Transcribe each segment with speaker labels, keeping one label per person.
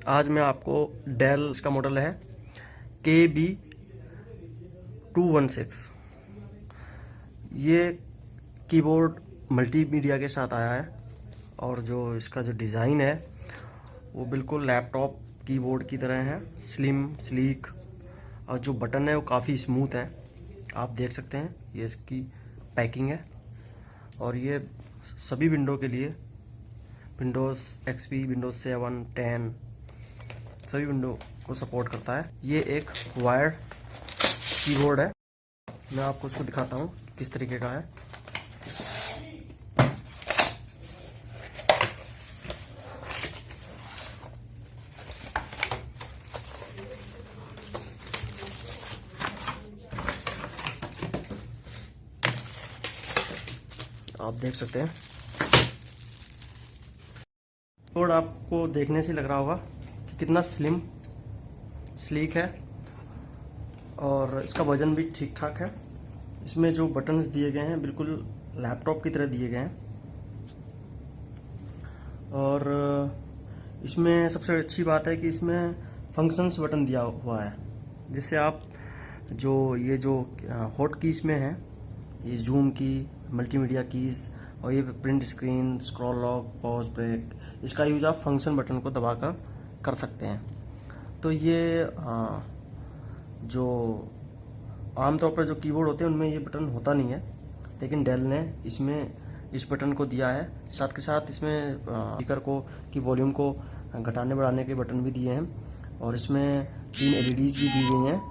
Speaker 1: आज मैं आपको डेल इसका मॉडल है KB216। ये कीबोर्ड मल्टीमीडिया के साथ आया है और जो इसका जो डिज़ाइन है वो बिल्कुल लैपटॉप कीबोर्ड की तरह है, स्लिम स्लीक। और जो बटन है वो काफ़ी स्मूथ है, आप देख सकते हैं। ये इसकी पैकिंग है और ये सभी विंडो के लिए, विंडोज़ XP, विंडोज़ 7, 10 सभी विंडो को सपोर्ट करता है। ये एक वायर्ड कीबोर्ड है। मैं आपको इसको दिखाता हूँ किस तरीके का है। आप देख सकते हैं कीबोर्ड, आपको देखने से लग रहा होगा कि कितना स्लिम स्लीक है और इसका वजन भी ठीक ठाक है। इसमें जो बटन्स दिए गए हैं बिल्कुल लैपटॉप की तरह दिए गए हैं और इसमें सबसे अच्छी बात है कि इसमें फंक्शंस बटन दिया हुआ है, जिससे आप ये जो हॉट कीज में है, ये जूम की, मल्टीमीडिया कीज़ और ये print screen, scroll lock, pause break, इसका यूज आप फंक्शन बटन को दबाकर कर सकते हैं। तो ये जो आमतौर पर जो कीबोर्ड होते हैं उनमें ये बटन होता नहीं है, लेकिन डेल ने इसमें इस बटन को दिया है। साथ के साथ इसमें स्पीकर को की वॉल्यूम को घटाने बढ़ाने के बटन भी दिए हैं और इसमें 3 LEDs भी दी गई हैं,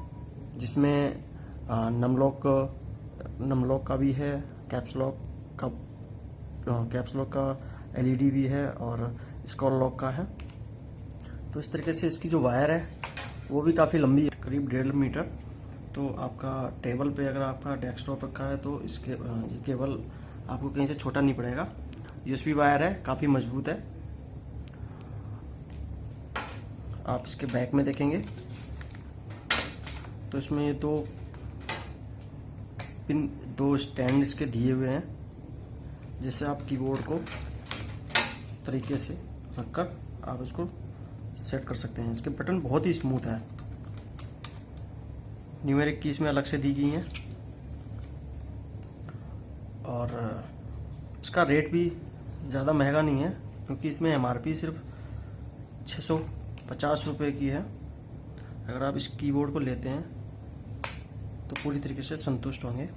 Speaker 1: जिसमें नमलॉक का भी है, कैप्स लॉक का LED भी है और स्क्रॉल लॉक का है। तो इस तरीके से इसकी जो वायर है वो भी काफ़ी लंबी है, करीब 1.5 मीटर। तो आपका टेबल पे अगर आपका डेस्कटॉप रखा है तो इसके ये केबल आपको कहीं से छोटा नहीं पड़ेगा। USB वायर है, काफ़ी मजबूत है। आप इसके बैक में देखेंगे तो इसमें ये दो स्टैंड इसके दिए हुए हैं, जिससे आप कीबोर्ड को तरीके से रखकर आप इसको सेट कर सकते हैं। इसके बटन बहुत ही स्मूथ है। न्यूमेरिक की इसमें अलग से दी गई हैं और इसका रेट भी ज़्यादा महंगा नहीं है, क्योंकि इसमें MRP सिर्फ 650 रुपये की है। अगर आप इस कीबोर्ड को लेते हैं तो पूरी तरीके से संतुष्ट होंगे।